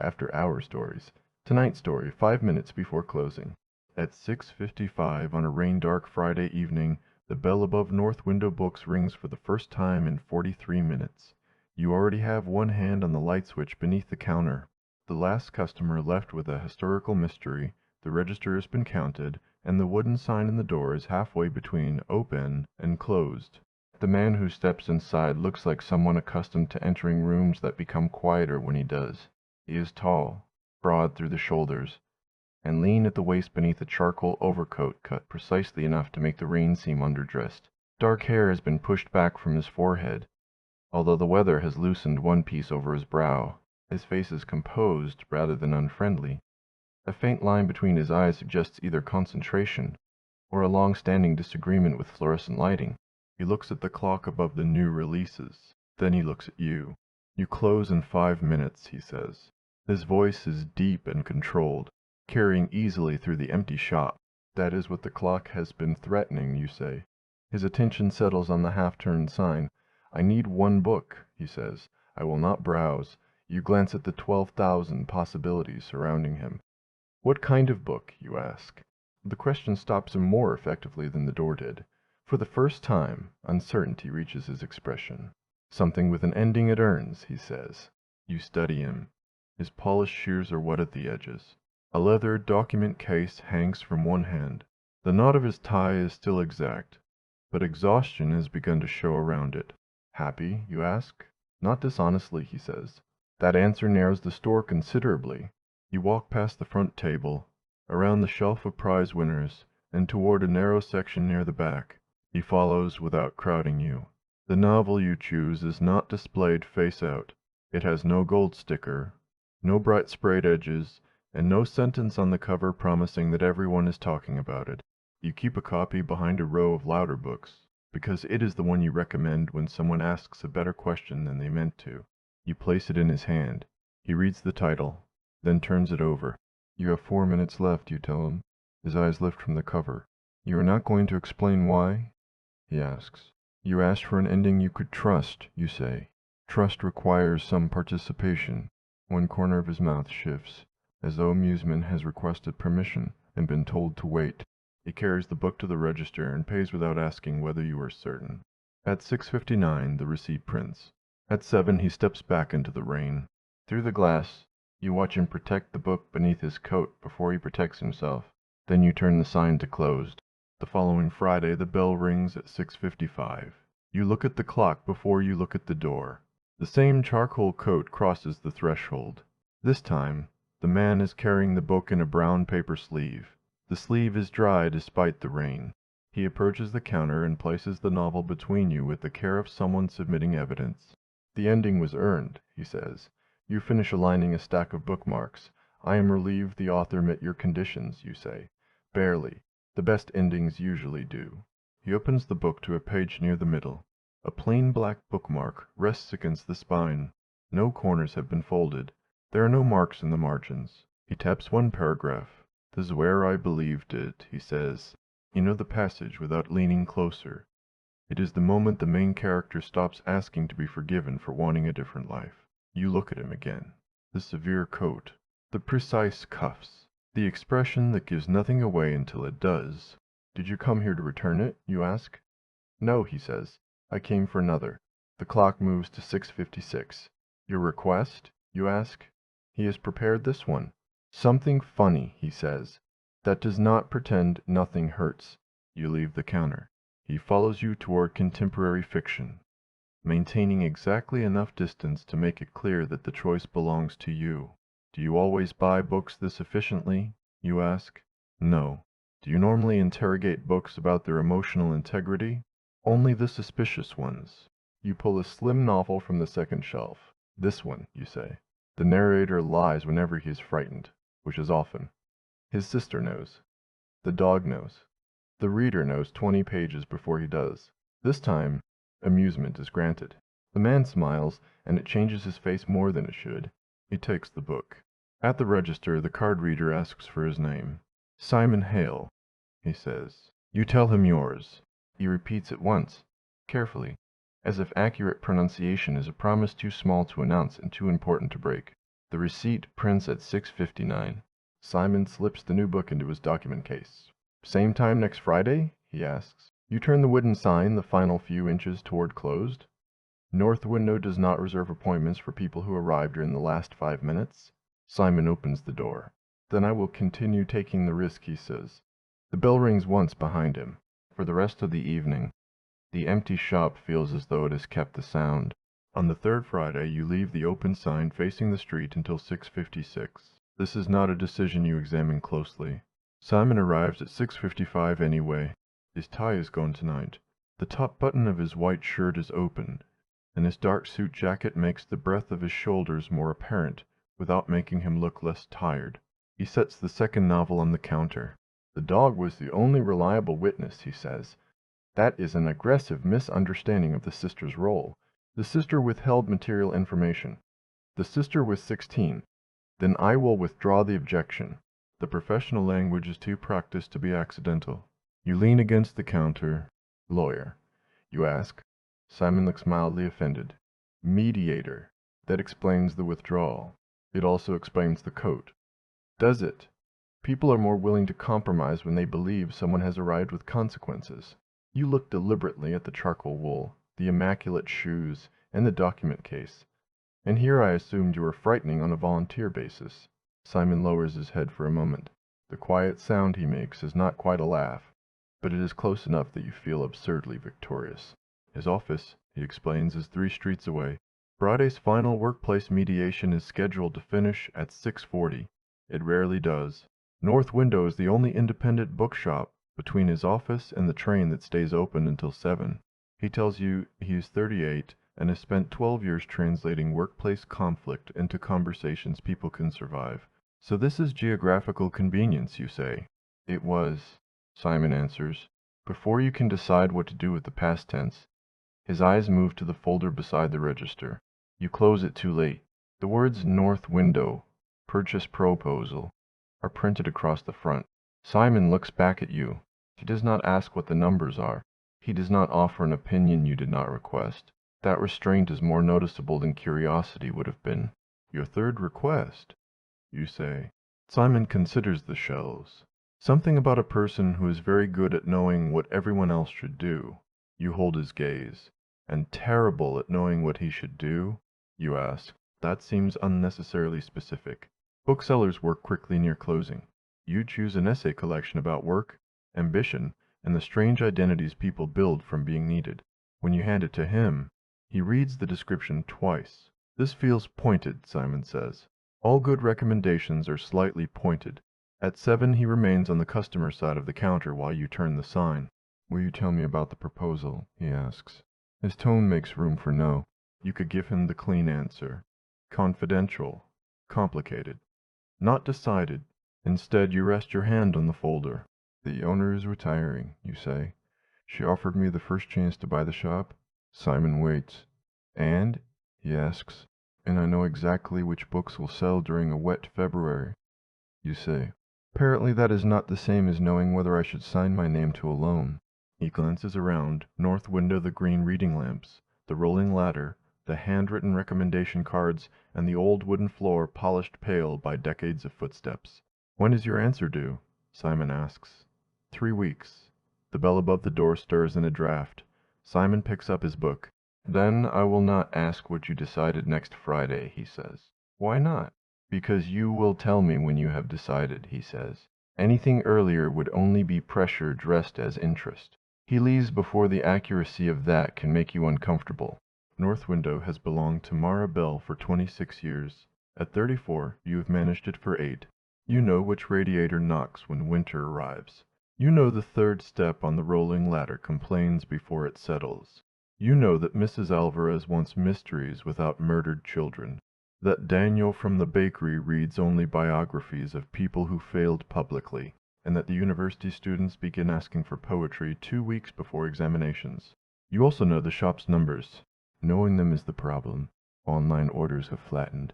After Hour Stories. Tonight's story, 5 minutes before closing. At 6:55 on a rain-dark Friday evening, the bell above North Window Books rings for the first time in 43 minutes. You already have one hand on the light switch beneath the counter. The last customer left with a historical mystery, the register has been counted, and the wooden sign in the door is halfway between open and closed. The man who steps inside looks like someone accustomed to entering rooms that become quieter when he does. He is tall, broad through the shoulders, and lean at the waist beneath a charcoal overcoat cut precisely enough to make the rain seem underdressed. Dark hair has been pushed back from his forehead, although the weather has loosened one piece over his brow. His face is composed rather than unfriendly. A faint line between his eyes suggests either concentration or a long-standing disagreement with fluorescent lighting. He looks at the clock above the new releases. Then he looks at you. You close in 5 minutes, he says. His voice is deep and controlled, carrying easily through the empty shop. That is what the clock has been threatening, you say. His attention settles on the half-turned sign. I need one book, he says. I will not browse. You glance at the 12,000 possibilities surrounding him. What kind of book, you ask? The question stops him more effectively than the door did. For the first time, uncertainty reaches his expression. Something with an ending it earns, he says. You study him. His polished shoes are wet at the edges. A leather document case hangs from one hand. The knot of his tie is still exact, but exhaustion has begun to show around it. Happy, you ask? Not dishonestly, he says. That answer narrows the store considerably. You walk past the front table, around the shelf of prize winners, and toward a narrow section near the back. He follows without crowding you. The novel you choose is not displayed face out. It has no gold sticker, no bright sprayed edges, and no sentence on the cover promising that everyone is talking about it. You keep a copy behind a row of louder books, because it is the one you recommend when someone asks a better question than they meant to. You place it in his hand. He reads the title, then turns it over. You have 4 minutes left, you tell him. His eyes lift from the cover. You are not going to explain why? He asks. You asked for an ending you could trust, you say. Trust requires some participation. One corner of his mouth shifts, as though amusement has requested permission and been told to wait. He carries the book to the register and pays without asking whether you are certain. At 6:59, the receipt prints. At 7, he steps back into the rain. Through the glass, you watch him protect the book beneath his coat before he protects himself. Then you turn the sign to closed. The following Friday, the bell rings at 6:55. You look at the clock before you look at the door. The same charcoal coat crosses the threshold. This time, the man is carrying the book in a brown paper sleeve. The sleeve is dry despite the rain. He approaches the counter and places the novel between you with the care of someone submitting evidence. The ending was earned, he says. You finish aligning a stack of bookmarks. I am relieved the author met your conditions, you say. Barely. The best endings usually do. He opens the book to a page near the middle. A plain black bookmark rests against the spine. No corners have been folded. There are no marks in the margins. He taps one paragraph. This is where I believed it, he says. You know the passage without leaning closer. It is the moment the main character stops asking to be forgiven for wanting a different life. You look at him again. The severe coat. The precise cuffs. The expression that gives nothing away until it does. Did you come here to return it, you ask? No, he says. I came for another. The clock moves to 6:56. Your request, you ask? He has prepared this one. Something funny, he says, that does not pretend nothing hurts. You leave the counter. He follows you toward contemporary fiction, maintaining exactly enough distance to make it clear that the choice belongs to you. Do you always buy books this efficiently? You ask. No. Do you normally interrogate books about their emotional integrity? Only the suspicious ones. You pull a slim novel from the second shelf. This one, you say. The narrator lies whenever he is frightened, which is often. His sister knows. The dog knows. The reader knows 20 pages before he does. This time, amusement is granted. The man smiles, and it changes his face more than it should. He takes the book. At the register, the card reader asks for his name. Simon Hale, he says. You tell him yours. He repeats it once, carefully, as if accurate pronunciation is a promise too small to announce and too important to break. The receipt prints at 6:59. Simon slips the new book into his document case. Same time next Friday? He asks. You turn the wooden sign the final few inches toward closed. North window does not reserve appointments for people who arrive during the last 5 minutes. Simon opens the door. Then I will continue taking the risk, he says. The bell rings once behind him. For the rest of the evening, the empty shop feels as though it has kept the sound. On the third Friday, you leave the open sign facing the street until 6:56. This is not a decision you examine closely. Simon arrives at 6:55 anyway. His tie is gone tonight. The top button of his white shirt is open, and his dark suit jacket makes the breadth of his shoulders more apparent, without making him look less tired. He sets the second novel on the counter. The dog was the only reliable witness, he says. That is an aggressive misunderstanding of the sister's role. The sister withheld material information. The sister was 16. Then I will withdraw the objection. The professional language is too practiced to be accidental. You lean against the counter. Lawyer. You ask. Simon looks mildly offended. Mediator. That explains the withdrawal. It also explains the coat. Does it? People are more willing to compromise when they believe someone has arrived with consequences. You look deliberately at the charcoal wool, the immaculate shoes, and the document case. And here I assumed you were frightening on a volunteer basis. Simon lowers his head for a moment. The quiet sound he makes is not quite a laugh, but it is close enough that you feel absurdly victorious. His office, he explains, is 3 streets away. Friday's final workplace mediation is scheduled to finish at 6:40. It rarely does. North Window is the only independent bookshop between his office and the train that stays open until 7. He tells you he is 38 and has spent 12 years translating workplace conflict into conversations people can survive. So this is geographical convenience, you say. It was, Simon answers. Before you can decide what to do with the past tense, his eyes move to the folder beside the register. You close it too late. The words North Window, Purchase Proposal, are printed across the front. Simon looks back at you. He does not ask what the numbers are. He does not offer an opinion you did not request. That restraint is more noticeable than curiosity would have been. Your third request, you say. Simon considers the shelves. Something about a person who is very good at knowing what everyone else should do. You hold his gaze. And terrible at knowing what he should do? You ask. That seems unnecessarily specific. Booksellers work quickly near closing. You choose an essay collection about work, ambition, and the strange identities people build from being needed. When you hand it to him, he reads the description twice. This feels pointed, Simon says. All good recommendations are slightly pointed. At 7 he remains on the customer side of the counter while you turn the sign. Will you tell me about the proposal? He asks. His tone makes room for no. You could give him the clean answer. Confidential. Complicated. Not decided. Instead, you rest your hand on the folder. The owner is retiring, you say. She offered me the first chance to buy the shop. Simon waits. And? He asks. And I know exactly which books will sell during a wet February. You say. Apparently that is not the same as knowing whether I should sign my name to a loan. He glances around. North window, the green reading lamps, the rolling ladder, the handwritten recommendation cards, and the old wooden floor polished pale by decades of footsteps. When is your answer due? Simon asks. 3 weeks. The bell above the door stirs in a draft. Simon picks up his book. Then I will not ask what you decided next Friday, he says. Why not? Because you will tell me when you have decided, he says. Anything earlier would only be pressure dressed as interest. He leaves before the accuracy of that can make you uncomfortable. North Window has belonged to Mara Bell for 26 years. At 34, you have managed it for 8. You know which radiator knocks when winter arrives. You know the third step on the rolling ladder complains before it settles. You know that Mrs. Alvarez wants mysteries without murdered children. That Daniel from the bakery reads only biographies of people who failed publicly, and that the university students begin asking for poetry 2 weeks before examinations. You also know the shop's numbers. Knowing them is the problem. Online orders have flattened.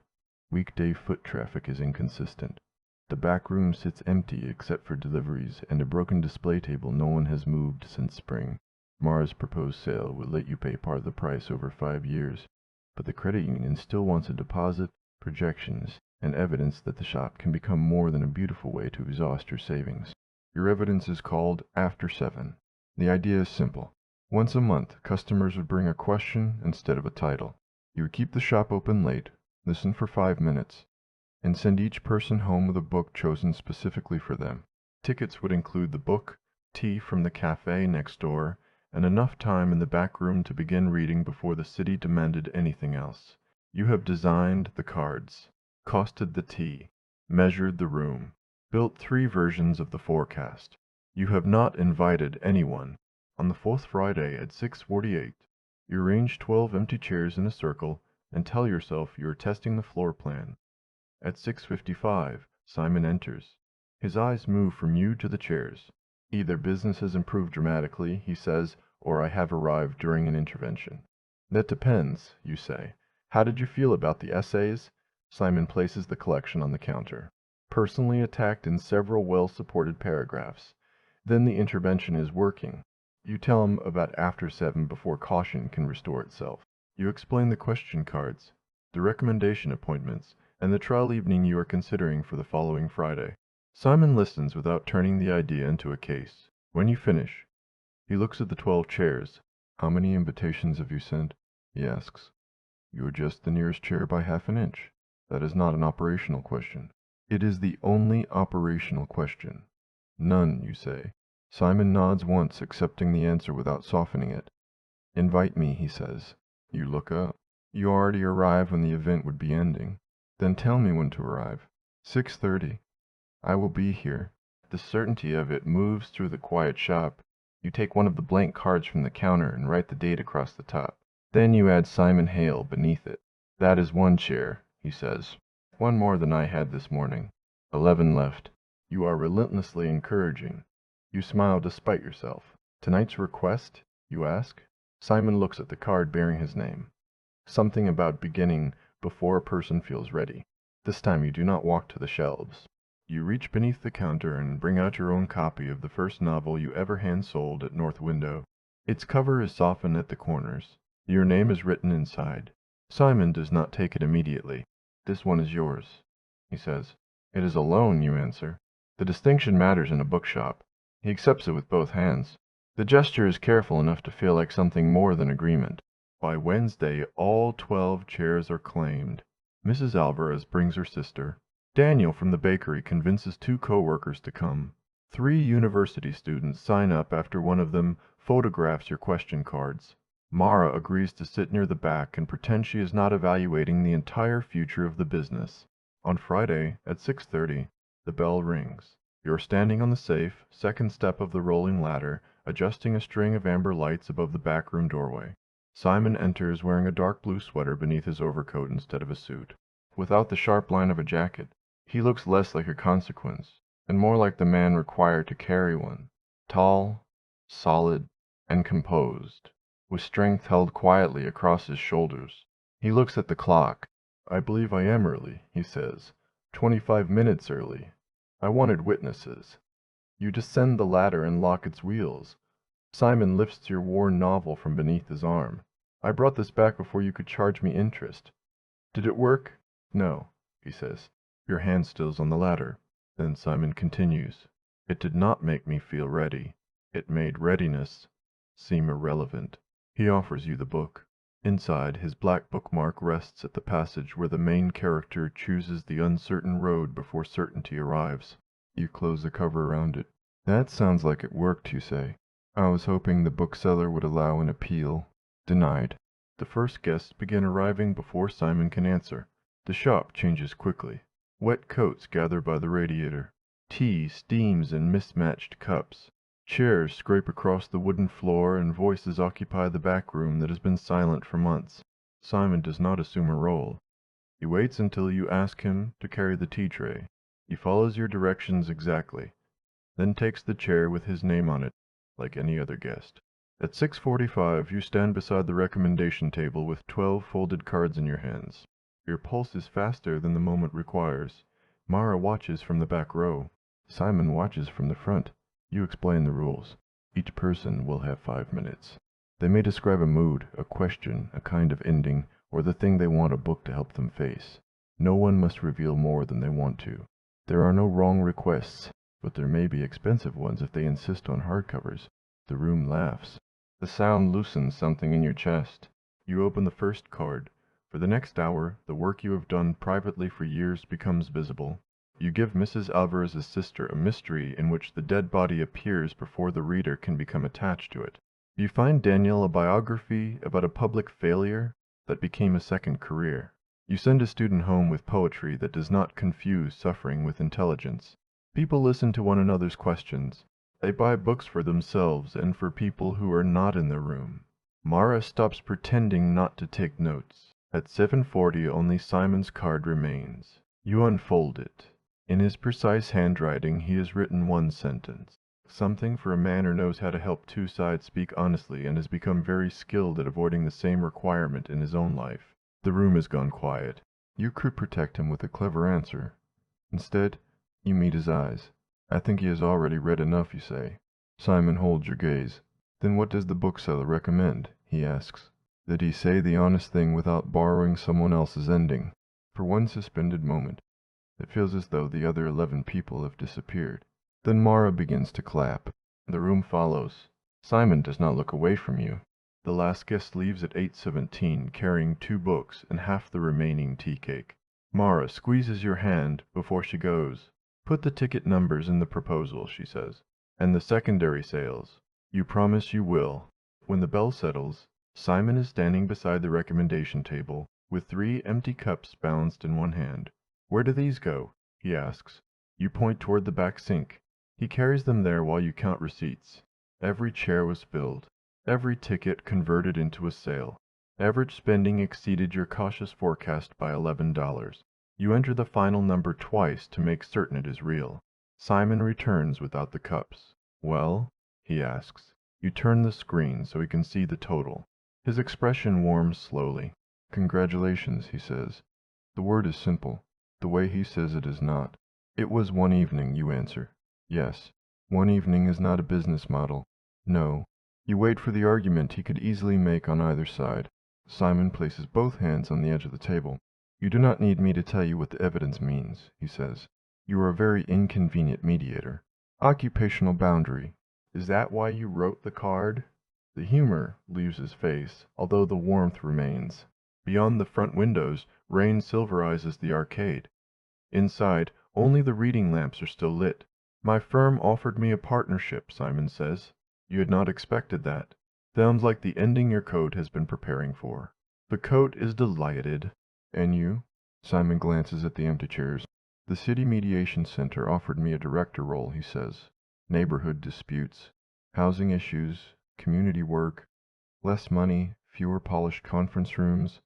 Weekday foot traffic is inconsistent. The back room sits empty except for deliveries and a broken display table no one has moved since spring. Mara's proposed sale would let you pay part of the price over 5 years, but the credit union still wants a deposit, projections, and evidence that the shop can become more than a beautiful way to exhaust your savings. Your evidence is called After 7. The idea is simple. Once a month, customers would bring a question instead of a title. You would keep the shop open late, listen for 5 minutes, and send each person home with a book chosen specifically for them. Tickets would include the book, tea from the cafe next door, and enough time in the back room to begin reading before the city demanded anything else. You have designed the cards, costed the tea, measured the room, built 3 versions of the forecast. You have not invited anyone. On the 4th Friday at 6:48, you arrange 12 empty chairs in a circle and tell yourself you are testing the floor plan. At 6:55, Simon enters. His eyes move from you to the chairs. Either business has improved dramatically, he says, or I have arrived during an intervention. That depends, you say. How did you feel about the essays? Simon places the collection on the counter. Personally attacked in several well-supported paragraphs. Then the intervention is working. You tell him about After 7 before caution can restore itself. You explain the question cards, the recommendation appointments, and the trial evening you are considering for the following Friday. Simon listens without turning the idea into a case. When you finish, he looks at the 12 chairs. How many invitations have you sent? He asks. You are just the nearest chair by half an inch. That is not an operational question. It is the only operational question. None, you say. Simon nods once, accepting the answer without softening it. Invite me, he says. You look up. You already arrive when the event would be ending. Then tell me when to arrive. 6:30. I will be here. The certainty of it moves through the quiet shop. You take one of the blank cards from the counter and write the date across the top. Then you add Simon Hale beneath it. That is 1 chair, he says. 1 more than I had this morning. 11 left. You are relentlessly encouraging. You smile despite yourself. Tonight's request, you ask? Simon looks at the card bearing his name. Something about beginning before a person feels ready. This time you do not walk to the shelves. You reach beneath the counter and bring out your own copy of the first novel you ever hand-sold at North Window. Its cover is softened at the corners. Your name is written inside. Simon does not take it immediately. This one is yours, he says. It is a loan, you answer. The distinction matters in a bookshop. He accepts it with both hands. The gesture is careful enough to feel like something more than agreement. By Wednesday, all 12 chairs are claimed. Mrs. Alvarez brings her sister. Daniel from the bakery convinces 2 co-workers to come. 3 university students sign up after one of them photographs your question cards. Mara agrees to sit near the back and pretend she is not evaluating the entire future of the business. On Friday, at 6:30, the bell rings. You are standing on the safe, second step of the rolling ladder, adjusting a string of amber lights above the back room doorway. Simon enters wearing a dark blue sweater beneath his overcoat instead of a suit. Without the sharp line of a jacket, he looks less like a consequence, and more like the man required to carry one. Tall, solid, and composed, with strength held quietly across his shoulders. He looks at the clock. I believe I am early, he says. 25 minutes early. I wanted witnesses. You descend the ladder and lock its wheels. Simon lifts your worn novel from beneath his arm. I brought this back before you could charge me interest. Did it work? No, he says. Your hand still's on the ladder. Then Simon continues. It did not make me feel ready. It made readiness seem irrelevant. He offers you the book. Inside, his black bookmark rests at the passage where the main character chooses the uncertain road before certainty arrives. You close the cover around it. That sounds like it worked, you say. I was hoping the bookseller would allow an appeal. Denied. The first guests begin arriving before Simon can answer. The shop changes quickly. Wet coats gather by the radiator. Tea steams in mismatched cups. Chairs scrape across the wooden floor, and voices occupy the back room that has been silent for months. Simon does not assume a role. He waits until you ask him to carry the tea tray. He follows your directions exactly, then takes the chair with his name on it, like any other guest. At 6:45, you stand beside the recommendation table with 12 folded cards in your hands. Your pulse is faster than the moment requires. Mara watches from the back row. Simon watches from the front. You explain the rules. Each person will have 5 minutes. They may describe a mood, a question, a kind of ending, or the thing they want a book to help them face. No one must reveal more than they want to. There are no wrong requests, but there may be expensive ones if they insist on hardcovers. The room laughs. The sound loosens something in your chest. You open the first card. For the next hour, the work you have done privately for years becomes visible. You give Mrs. Alvarez's sister a mystery in which the dead body appears before the reader can become attached to it. You find Danielle a biography about a public failure that became a second career. You send a student home with poetry that does not confuse suffering with intelligence. People listen to one another's questions. They buy books for themselves and for people who are not in the room. Mara stops pretending not to take notes. At 7:40 only Simon's card remains. You unfold it. In his precise handwriting he has written one sentence. Something for a man who knows how to help two sides speak honestly and has become very skilled at avoiding the same requirement in his own life. The room has gone quiet. You could protect him with a clever answer. Instead, you meet his eyes. I think he has already read enough, you say. Simon holds your gaze. Then what does the bookseller recommend? He asks. Did he say the honest thing without borrowing someone else's ending? For one suspended moment, it feels as though the other 11 people have disappeared. Then Mara begins to clap. The room follows. Simon does not look away from you. The last guest leaves at 8:17, carrying 2 books and half the remaining tea cake. Mara squeezes your hand before she goes. Put the ticket numbers in the proposal, she says, and the secondary sales. You promise you will. When the bell settles, Simon is standing beside the recommendation table, with 3 empty cups balanced in one hand. Where do these go? He asks. You point toward the back sink. He carries them there while you count receipts. Every chair was filled. Every ticket converted into a sale. Average spending exceeded your cautious forecast by $11. You enter the final number twice to make certain it is real. Simon returns without the cups. Well? He asks. You turn the screen so he can see the total. His expression warms slowly. Congratulations, he says. The word is simple. The way he says it is not. It was one evening, you answer. Yes. One evening is not a business model. No. You wait for the argument he could easily make on either side. Simon places both hands on the edge of the table. You do not need me to tell you what the evidence means, he says. You are a very inconvenient mediator. Occupational boundary. Is that why you wrote the card? The humor leaves his face, although the warmth remains. Beyond the front windows, rain silverizes the arcade. Inside, only the reading lamps are still lit. My firm offered me a partnership, Simon says. You had not expected that. Sounds like the ending your coat has been preparing for. The coat is delighted. And you? Simon glances at the empty chairs. The City Mediation Center offered me a director role, he says. Neighborhood disputes, housing issues, community work, less money, fewer polished conference rooms,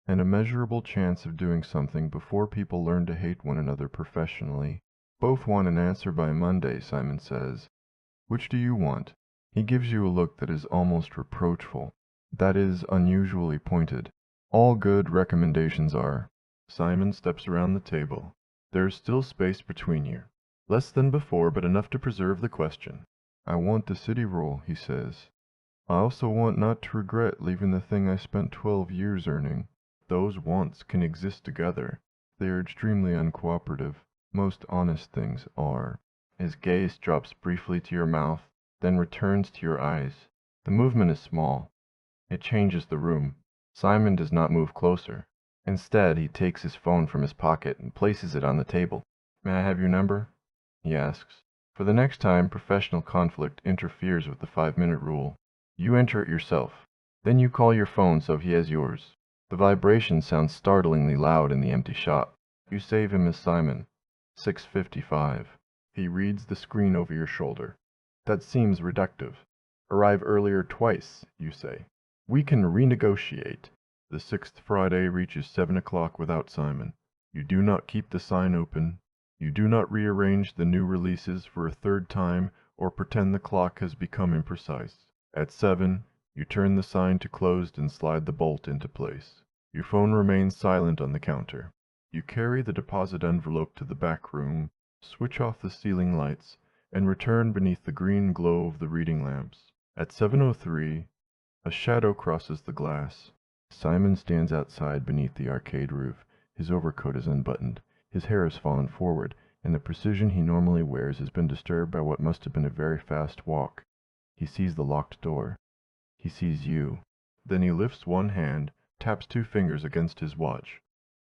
and a measurable chance of doing something before people learn to hate one another professionally. Both want an answer by Monday, Simon says. Which do you want? He gives you a look that is almost reproachful. That is unusually pointed. All good recommendations are. Simon steps around the table. There is still space between you. Less than before, but enough to preserve the question. I want the city role, he says. I also want not to regret leaving the thing I spent 12 years earning. Those wants can exist together. They are extremely uncooperative. Most honest things are. His gaze drops briefly to your mouth, then returns to your eyes. The movement is small. It changes the room. Simon does not move closer. Instead, he takes his phone from his pocket and places it on the table. May I have your number? He asks. For the next time, professional conflict interferes with the 5-minute rule. You enter it yourself. Then you call your phone so he has yours. The vibration sounds startlingly loud in the empty shop. You save him as Simon. 6:55. He reads the screen over your shoulder. That seems reductive. Arrive earlier twice, you say. We can renegotiate. The 6th Friday reaches 7 o'clock without Simon. You do not keep the sign open. You do not rearrange the new releases for a third time or pretend the clock has become imprecise. At 7, you turn the sign to closed and slide the bolt into place. Your phone remains silent on the counter. You carry the deposit envelope to the back room, switch off the ceiling lights, and return beneath the green glow of the reading lamps. At 7:03, a shadow crosses the glass. Simon stands outside beneath the arcade roof. His overcoat is unbuttoned, his hair has fallen forward, and the precision he normally wears has been disturbed by what must have been a very fast walk. He sees the locked door. He sees you. Then he lifts one hand, taps 2 fingers against his watch,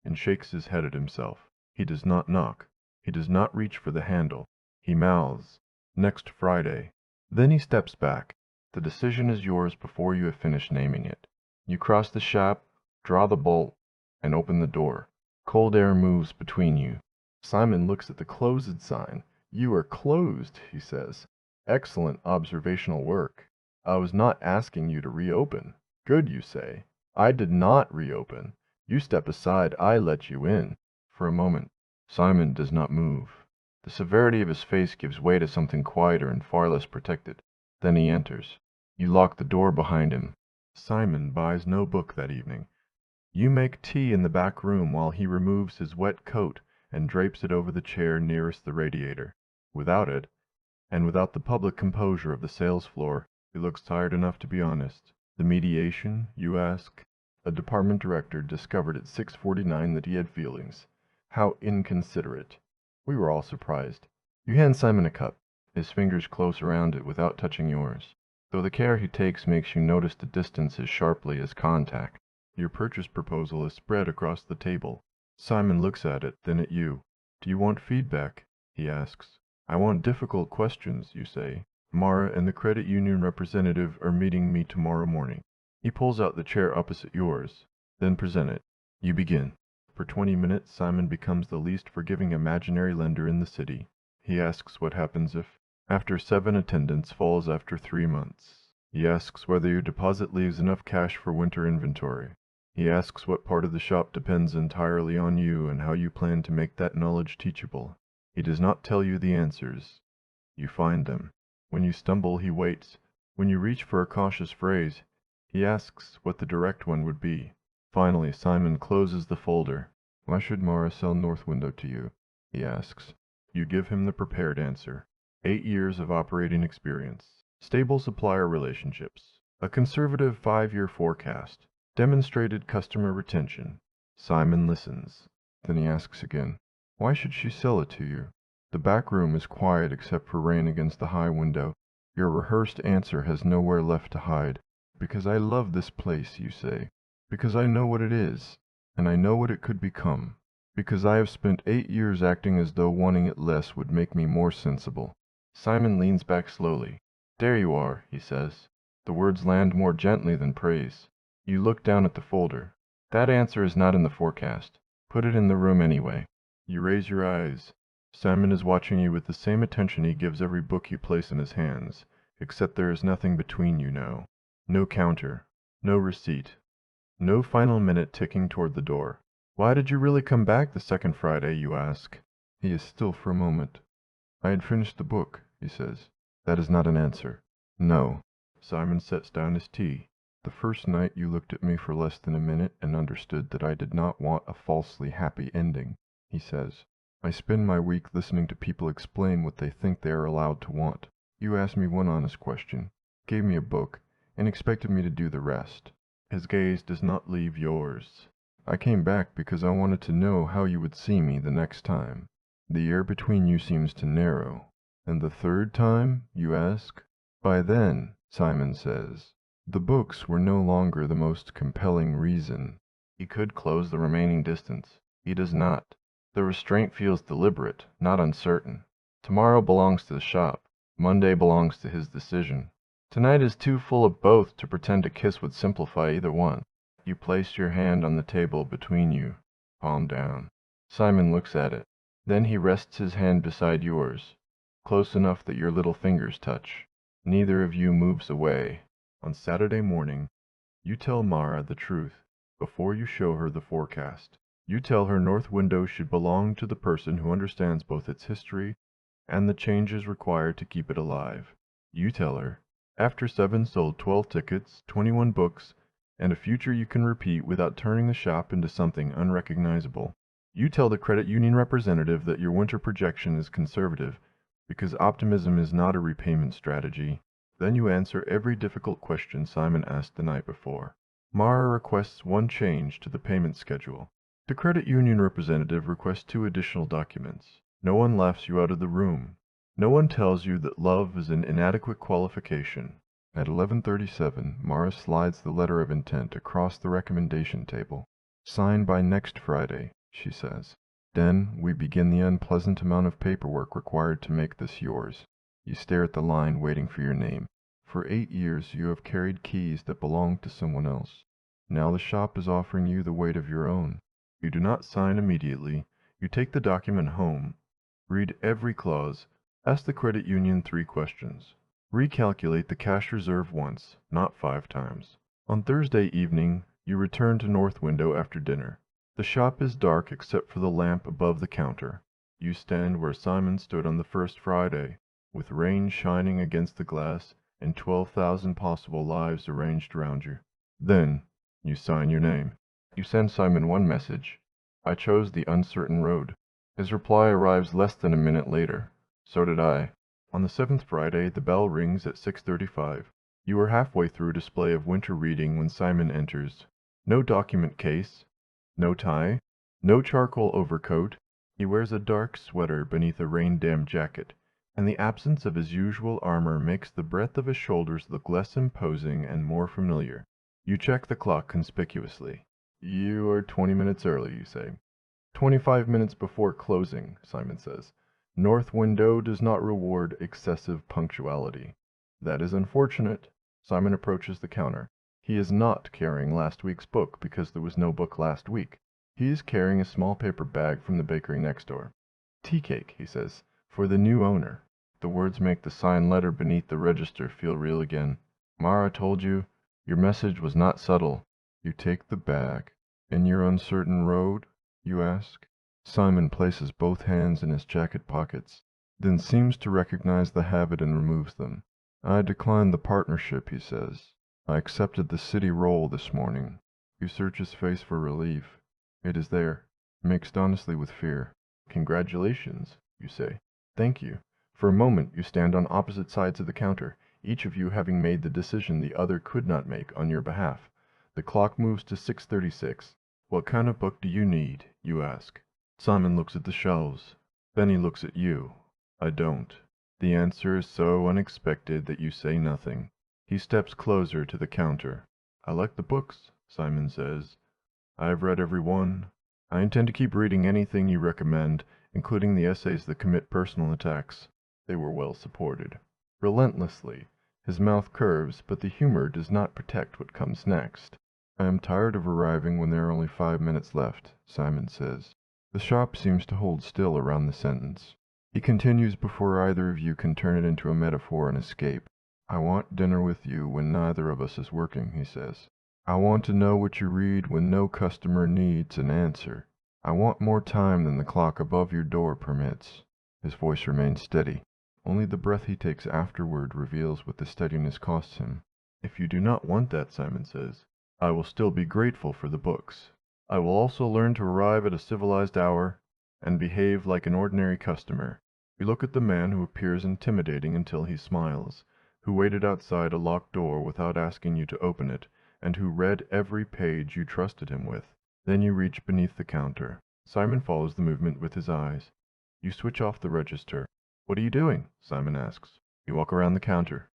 and shakes his head at himself. He does not knock. He does not reach for the handle. He mouths, "Next Friday." Then he steps back. The decision is yours before you have finished naming it. You cross the shop, draw the bolt, and open the door. Cold air moves between you. Simon looks at the closed sign. "You are closed," he says. "Excellent observational work. I was not asking you to reopen." "Good," you say. "I did not reopen. You step aside, I let you in." For a moment, Simon does not move. The severity of his face gives way to something quieter and far less protected. Then he enters. You lock the door behind him. Simon buys no book that evening. You make tea in the back room while he removes his wet coat and drapes it over the chair nearest the radiator. Without it, and without the public composure of the sales floor, he looks tired enough to be honest. The mediation, you ask? A department director discovered at 6:49 that he had feelings. How inconsiderate. We were all surprised. You hand Simon a cup. His fingers close around it without touching yours, though the care he takes makes you notice the distance as sharply as contact. Your purchase proposal is spread across the table. Simon looks at it, then at you. "Do you want feedback?" he asks. "I want difficult questions," you say. "Mara and the credit union representative are meeting me tomorrow morning." He pulls out the chair opposite yours. "Then present it." You begin. For 20 minutes Simon becomes the least forgiving imaginary lender in the city. He asks what happens if, after 7 attendance falls after 3 months. He asks whether your deposit leaves enough cash for winter inventory. He asks what part of the shop depends entirely on you and how you plan to make that knowledge teachable. He does not tell you the answers. You find them. When you stumble, he waits. When you reach for a cautious phrase, he asks what the direct one would be. Finally, Simon closes the folder. "Why should Mara sell North Window to you?" he asks. You give him the prepared answer. 8 years of operating experience. Stable supplier relationships. A conservative 5-year forecast. Demonstrated customer retention. Simon listens. Then he asks again, "Why should she sell it to you?" The back room is quiet except for rain against the high window. Your rehearsed answer has nowhere left to hide. "Because I love this place," you say. "Because I know what it is, and I know what it could become. Because I have spent 8 years acting as though wanting it less would make me more sensible." Simon leans back slowly. "There you are," he says. The words land more gently than praise. You look down at the folder. "That answer is not in the forecast. Put it in the room anyway." You raise your eyes. Simon is watching you with the same attention he gives every book you place in his hands, except there is nothing between you now. No counter. No receipt. No final minute ticking toward the door. "Why did you really come back the second Friday?" you ask. He is still for a moment. "I had finished the book," he says. That is not an answer. "No." Simon sets down his tea. "The first night you looked at me for less than a minute and understood that I did not want a falsely happy ending," he says. "I spend my week listening to people explain what they think they are allowed to want. You asked me one honest question, gave me a book, and expected me to do the rest." His gaze does not leave yours. "I came back because I wanted to know how you would see me the next time." The air between you seems to narrow. "And the third time?" you ask. "By then," Simon says, "the books were no longer the most compelling reason." He could close the remaining distance. He does not. The restraint feels deliberate, not uncertain. Tomorrow belongs to the shop. Monday belongs to his decision. Tonight is too full of both to pretend a kiss would simplify either one. You place your hand on the table between you, palm down. Simon looks at it. Then he rests his hand beside yours, close enough that your little fingers touch. Neither of you moves away. On Saturday morning, you tell Mara the truth before you show her the forecast. You tell her North Window should belong to the person who understands both its history and the changes required to keep it alive. You tell her, after 7 sold 12 tickets, 21 books, and a future you can repeat without turning the shop into something unrecognizable. You tell the credit union representative that your winter projection is conservative because optimism is not a repayment strategy. Then you answer every difficult question Simon asked the night before. Mara requests one change to the payment schedule. The credit union representative requests 2 additional documents. No one laughs you out of the room. No one tells you that love is an inadequate qualification. At 11:37, Mara slides the letter of intent across the recommendation table. "Sign by next Friday," she says. "Then we begin the unpleasant amount of paperwork required to make this yours." You stare at the line, waiting for your name. For 8 years you have carried keys that belonged to someone else. Now the shop is offering you the weight of your own. You do not sign immediately. You take the document home. Read every clause. Ask the credit union 3 questions. Recalculate the cash reserve once, not 5 times. On Thursday evening, you return to North Window after dinner. The shop is dark except for the lamp above the counter. You stand where Simon stood on the first Friday, with rain shining against the glass and 12,000 possible lives arranged around you. Then, you sign your name. You send Simon one message: "I chose the uncertain road." His reply arrives less than a minute later: "So did I." On the 7th Friday, the bell rings at 6:35. You are halfway through a display of winter reading when Simon enters. No document case, no tie, no charcoal overcoat. He wears a dark sweater beneath a rain-dammed jacket, and the absence of his usual armor makes the breadth of his shoulders look less imposing and more familiar. You check the clock conspicuously. "You are 20 minutes early," you say. 25 minutes before closing," Simon says. "North Window does not reward excessive punctuality." "That is unfortunate." Simon approaches the counter. He is not carrying last week's book because there was no book last week. He is carrying a small paper bag from the bakery next door. "Tea cake," he says, "for the new owner." The words make the signed letter beneath the register feel real again. "Mara told you. Your message was not subtle." You take the bag. "In your uncertain road?" you ask. Simon places both hands in his jacket pockets, then seems to recognize the habit and removes them. "I declined the partnership," he says. "I accepted the city role this morning." You search his face for relief. It is there, mixed honestly with fear. "Congratulations," you say. "Thank you." For a moment you stand on opposite sides of the counter, each of you having made the decision the other could not make on your behalf. The clock moves to 6:36. "What kind of book do you need?" you ask. Simon looks at the shelves. Then he looks at you. "I don't." The answer is so unexpected that you say nothing. He steps closer to the counter. "I like the books," Simon says. "I have read every one. I intend to keep reading anything you recommend, including the essays that commit personal attacks." They were well supported. Relentlessly, his mouth curves, but the humor does not protect what comes next. "I am tired of arriving when there are only 5 minutes left," Simon says. The shop seems to hold still around the sentence. He continues before either of you can turn it into a metaphor and escape. "I want dinner with you when neither of us is working," he says. "I want to know what you read when no customer needs an answer. I want more time than the clock above your door permits." His voice remains steady. Only the breath he takes afterward reveals what the steadiness costs him. "If you do not want that," Simon says, "I will still be grateful for the books. I will also learn to arrive at a civilized hour and behave like an ordinary customer." You look at the man who appears intimidating until he smiles, who waited outside a locked door without asking you to open it, and who read every page you trusted him with. Then you reach beneath the counter. Simon follows the movement with his eyes. You switch off the register. "What are you doing?" Simon asks. You walk around the counter.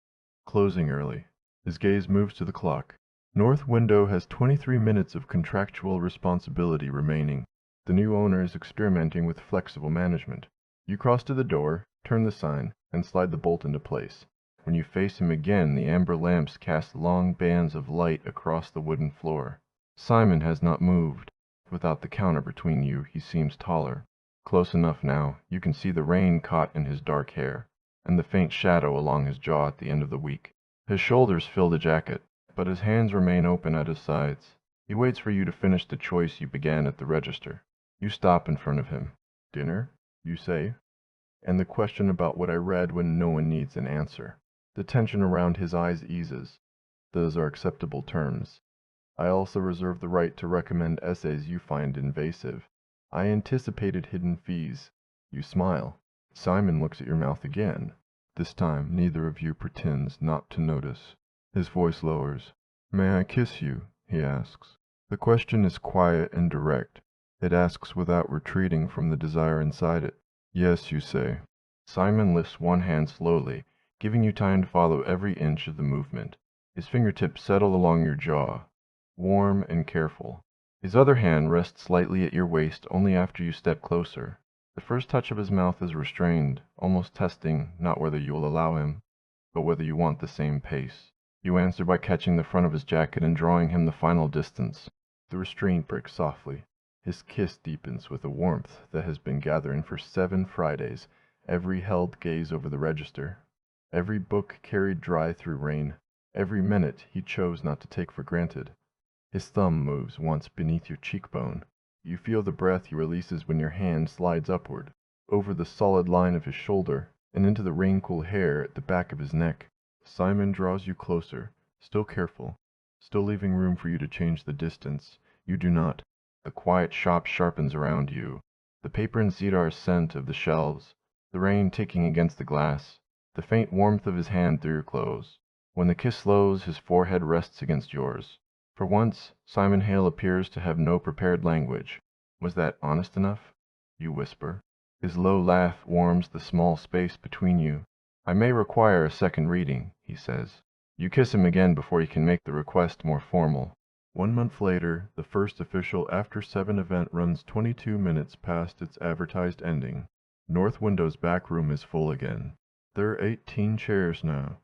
"Closing early." His gaze moves to the clock. North Window has 23 minutes of contractual responsibility remaining. The new owner is experimenting with flexible management. You cross to the door, turn the sign, and slide the bolt into place. When you face him again, the amber lamps cast long bands of light across the wooden floor. Simon has not moved. Without the counter between you, he seems taller. Close enough now, you can see the rain caught in his dark hair, and the faint shadow along his jaw at the end of the week. His shoulders fill the jacket, but his hands remain open at his sides. He waits for you to finish the choice you began at the register. You stop in front of him. "Dinner?" you say, and the question about what I read when no one needs an answer. The tension around his eyes eases. "Those are acceptable terms. I also reserve the right to recommend essays you find invasive. I anticipated hidden fees." You smile. Simon looks at your mouth again. This time neither of you pretends not to notice. His voice lowers. "May I kiss you?" he asks. The question is quiet and direct. It asks without retreating from the desire inside it. Yes, you say. Simon lifts one hand slowly, giving you time to follow every inch of the movement. His fingertips settle along your jaw, warm and careful. His other hand rests lightly at your waist only after you step closer. The first touch of his mouth is restrained, almost testing not whether you will allow him, but whether you want the same pace. You answer by catching the front of his jacket and drawing him the final distance. The restraint breaks softly. His kiss deepens with a warmth that has been gathering for 7 Fridays, every held gaze over the register, every book carried dry through rain, every minute he chose not to take for granted. His thumb moves once beneath your cheekbone. You feel the breath he releases when your hand slides upward, over the solid line of his shoulder, and into the rain-cool hair at the back of his neck. Simon draws you closer, still careful, still leaving room for you to change the distance. You do not. The quiet shop sharpens around you, the paper and cedar scent of the shelves, the rain ticking against the glass, the faint warmth of his hand through your clothes. When the kiss slows, his forehead rests against yours. For once, Simon Hale appears to have no prepared language. Was that honest enough? You whisper. His low laugh warms the small space between you. I may require a second reading, he says. You kiss him again before you can make the request more formal. 1 month later, the first official After 7 event runs 22 minutes past its advertised ending. North Window's back room is full again. There are 18 chairs now.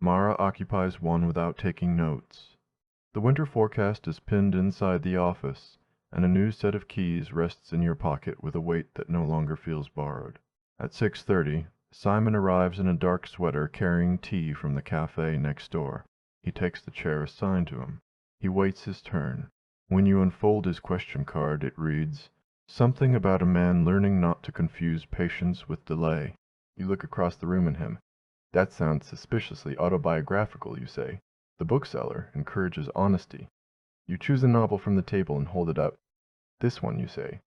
Mara occupies one without taking notes. The winter forecast is pinned inside the office, and a new set of keys rests in your pocket with a weight that no longer feels borrowed. At 6:30, Simon arrives in a dark sweater carrying tea from the cafe next door. He takes the chair assigned to him. He waits his turn. When you unfold his question card, it reads, "Something about a man learning not to confuse patience with delay." You look across the room at him. "That sounds suspiciously autobiographical," you say. The bookseller encourages honesty. You choose a novel from the table and hold it up. "This one," you say.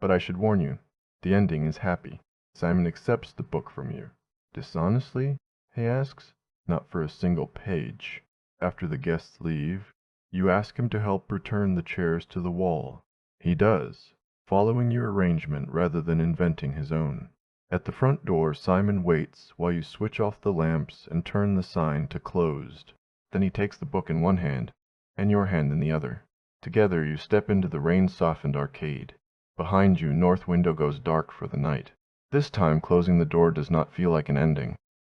"But I should warn you, the ending is happy." Simon accepts the book from you. "Dishonestly?" he asks. "Not for a single page." After the guests leave, you ask him to help return the chairs to the wall. He does, following your arrangement rather than inventing his own. At the front door, Simon waits while you switch off the lamps and turn the sign to "Closed." Then he takes the book in one hand, and your hand in the other. Together you step into the rain-softened arcade. Behind you, North Window goes dark for the night. This time, closing the door does not feel like an ending.